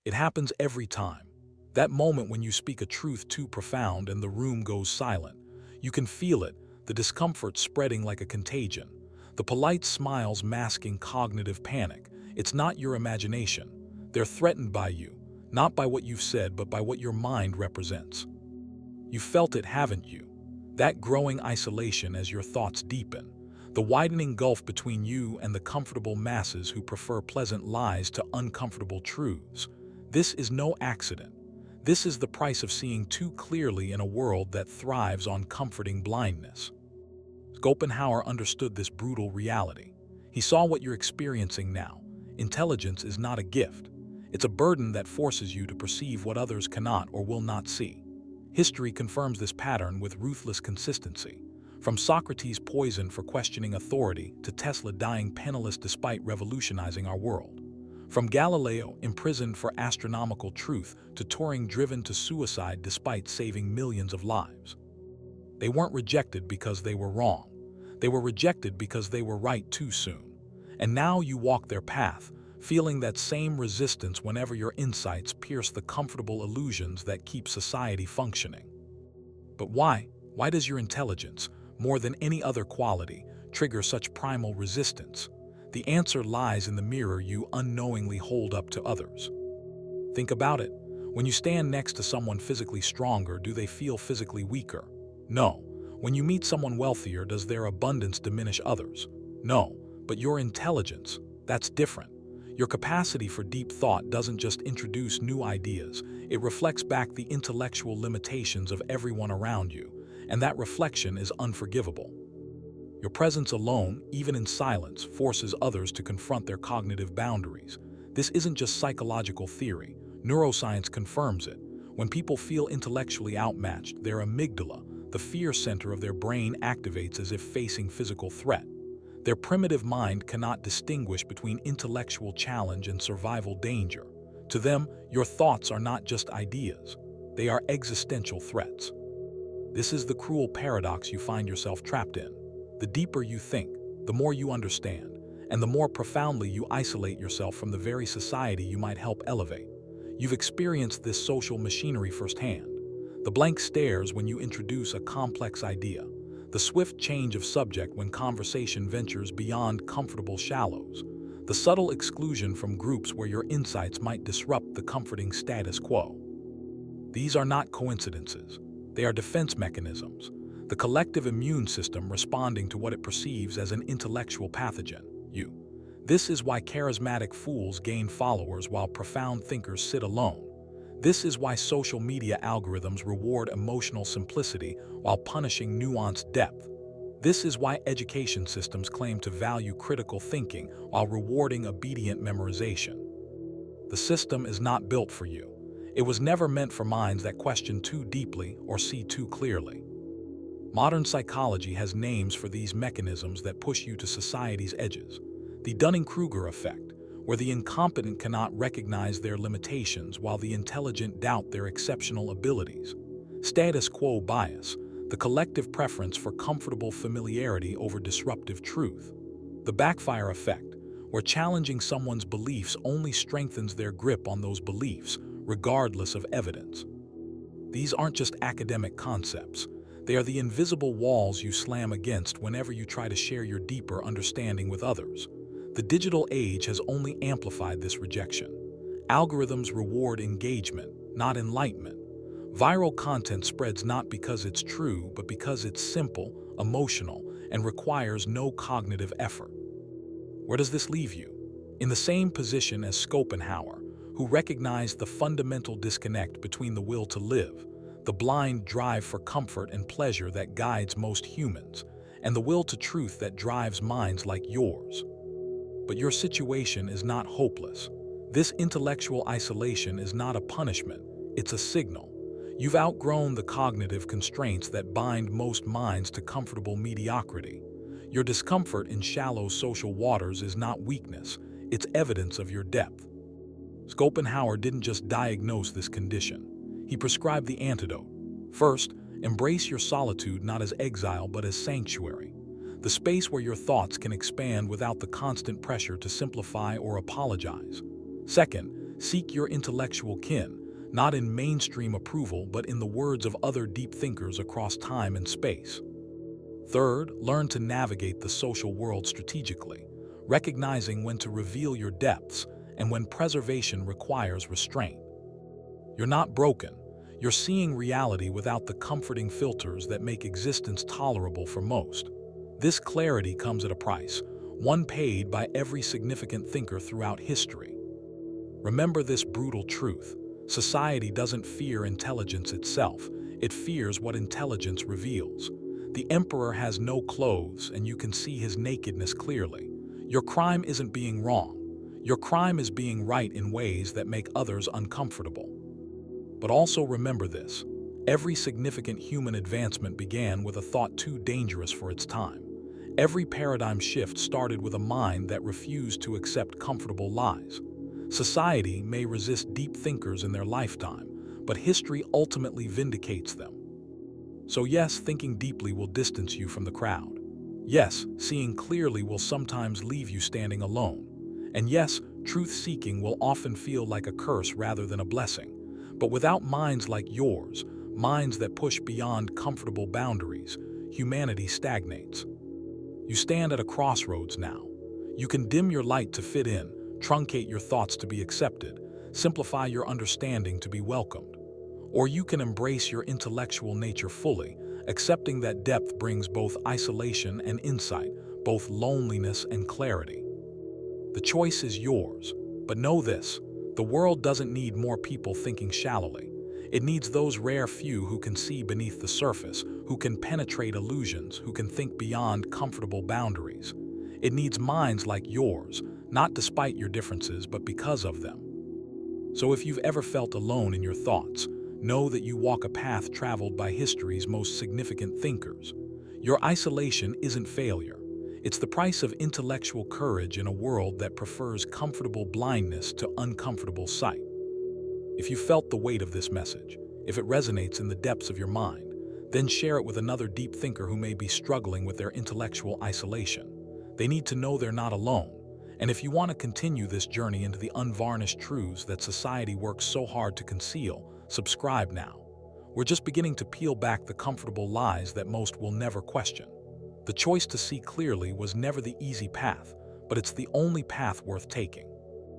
It happens every time. That moment when you speak a truth too profound and the room goes silent. You can feel it, the discomfort spreading like a contagion. The polite smiles masking cognitive panic. It's not your imagination. They're threatened by you, not by what you've said, but by what your mind represents. You've felt it, haven't you? That growing isolation as your thoughts deepen. The widening gulf between you and the comfortable masses who prefer pleasant lies to uncomfortable truths. This is no accident. This is the price of seeing too clearly in a world that thrives on comforting blindness. Schopenhauer understood this brutal reality. He saw what you're experiencing now. Intelligence is not a gift. It's a burden that forces you to perceive what others cannot or will not see. History confirms this pattern with ruthless consistency. From Socrates poisoned for questioning authority to Tesla dying penniless despite revolutionizing our world. From Galileo imprisoned for astronomical truth to Turing driven to suicide despite saving millions of lives. They weren't rejected because they were wrong. They were rejected because they were right too soon. And now you walk their path, feeling that same resistance whenever your insights pierce the comfortable illusions that keep society functioning. But why? Why does your intelligence, more than any other quality, trigger such primal resistance? The answer lies in the mirror you unknowingly hold up to others. Think about it. When you stand next to someone physically stronger, do they feel physically weaker? No. When you meet someone wealthier, does their abundance diminish others? No. But your intelligence, that's different. Your capacity for deep thought doesn't just introduce new ideas, it reflects back the intellectual limitations of everyone around you, and that reflection is unforgivable. Your presence alone, even in silence, forces others to confront their cognitive boundaries. This isn't just psychological theory. Neuroscience confirms it. When people feel intellectually outmatched, their amygdala, the fear center of their brain, activates as if facing physical threat. Their primitive mind cannot distinguish between intellectual challenge and survival danger. To them, your thoughts are not just ideas. They are existential threats. This is the cruel paradox you find yourself trapped in. The deeper you think, the more you understand, and the more profoundly you isolate yourself from the very society you might help elevate. You've experienced this social machinery firsthand. The blank stares when you introduce a complex idea. The swift change of subject when conversation ventures beyond comfortable shallows. The subtle exclusion from groups where your insights might disrupt the comforting status quo. These are not coincidences. They are defense mechanisms. The collective immune system responding to what it perceives as an intellectual pathogen, you. This is why charismatic fools gain followers while profound thinkers sit alone. This is why social media algorithms reward emotional simplicity while punishing nuanced depth. This is why education systems claim to value critical thinking while rewarding obedient memorization. The system is not built for you. It was never meant for minds that question too deeply or see too clearly. Modern psychology has names for these mechanisms that push you to society's edges. The Dunning-Kruger effect, where the incompetent cannot recognize their limitations while the intelligent doubt their exceptional abilities. Status quo bias, the collective preference for comfortable familiarity over disruptive truth. The backfire effect, where challenging someone's beliefs only strengthens their grip on those beliefs, regardless of evidence. These aren't just academic concepts. They are the invisible walls you slam against whenever you try to share your deeper understanding with others. The digital age has only amplified this rejection. Algorithms reward engagement, not enlightenment. Viral content spreads not because it's true, but because it's simple, emotional, and requires no cognitive effort. Where does this leave you? In the same position as Schopenhauer, who recognized the fundamental disconnect between the will to live, the blind drive for comfort and pleasure that guides most humans, and the will to truth that drives minds like yours. But your situation is not hopeless. This intellectual isolation is not a punishment, it's a signal. You've outgrown the cognitive constraints that bind most minds to comfortable mediocrity. Your discomfort in shallow social waters is not weakness, it's evidence of your depth. Schopenhauer didn't just diagnose this condition. He prescribed the antidote. First, embrace your solitude not as exile but as sanctuary. The space where your thoughts can expand without the constant pressure to simplify or apologize. Second, Seek your intellectual kin, not in mainstream approval but in the words of other deep thinkers across time and space. Third, learn to navigate the social world strategically, recognizing when to reveal your depths and when preservation requires restraint. You're not broken. You're seeing reality without the comforting filters that make existence tolerable for most. This clarity comes at a price, one paid by every significant thinker throughout history. Remember this brutal truth. Society doesn't fear intelligence itself. It fears what intelligence reveals. The emperor has no clothes, and you can see his nakedness clearly. Your crime isn't being wrong. Your crime is being right in ways that make others uncomfortable. But also remember this. Every significant human advancement began with a thought too dangerous for its time. Every paradigm shift started with a mind that refused to accept comfortable lies. Society may resist deep thinkers in their lifetime, but history ultimately vindicates them. So yes, thinking deeply will distance you from the crowd. Yes, seeing clearly will sometimes leave you standing alone. And yes, truth-seeking will often feel like a curse rather than a blessing. But without minds like yours, minds that push beyond comfortable boundaries, humanity stagnates. You stand at a crossroads now. You can dim your light to fit in, truncate your thoughts to be accepted, simplify your understanding to be welcomed. Or you can embrace your intellectual nature fully, accepting that depth brings both isolation and insight, both loneliness and clarity. The choice is yours, but know this, the world doesn't need more people thinking shallowly. It needs those rare few who can see beneath the surface, who can penetrate illusions, who can think beyond comfortable boundaries. It needs minds like yours, not despite your differences, but because of them. So if you've ever felt alone in your thoughts, know that you walk a path traveled by history's most significant thinkers. Your isolation isn't failure. It's the price of intellectual courage in a world that prefers comfortable blindness to uncomfortable sight. If you felt the weight of this message, if it resonates in the depths of your mind, then share it with another deep thinker who may be struggling with their intellectual isolation. They need to know they're not alone. And if you want to continue this journey into the unvarnished truths that society works so hard to conceal, subscribe now. We're just beginning to peel back the comfortable lies that most will never question. The choice to see clearly was never the easy path, but it's the only path worth taking.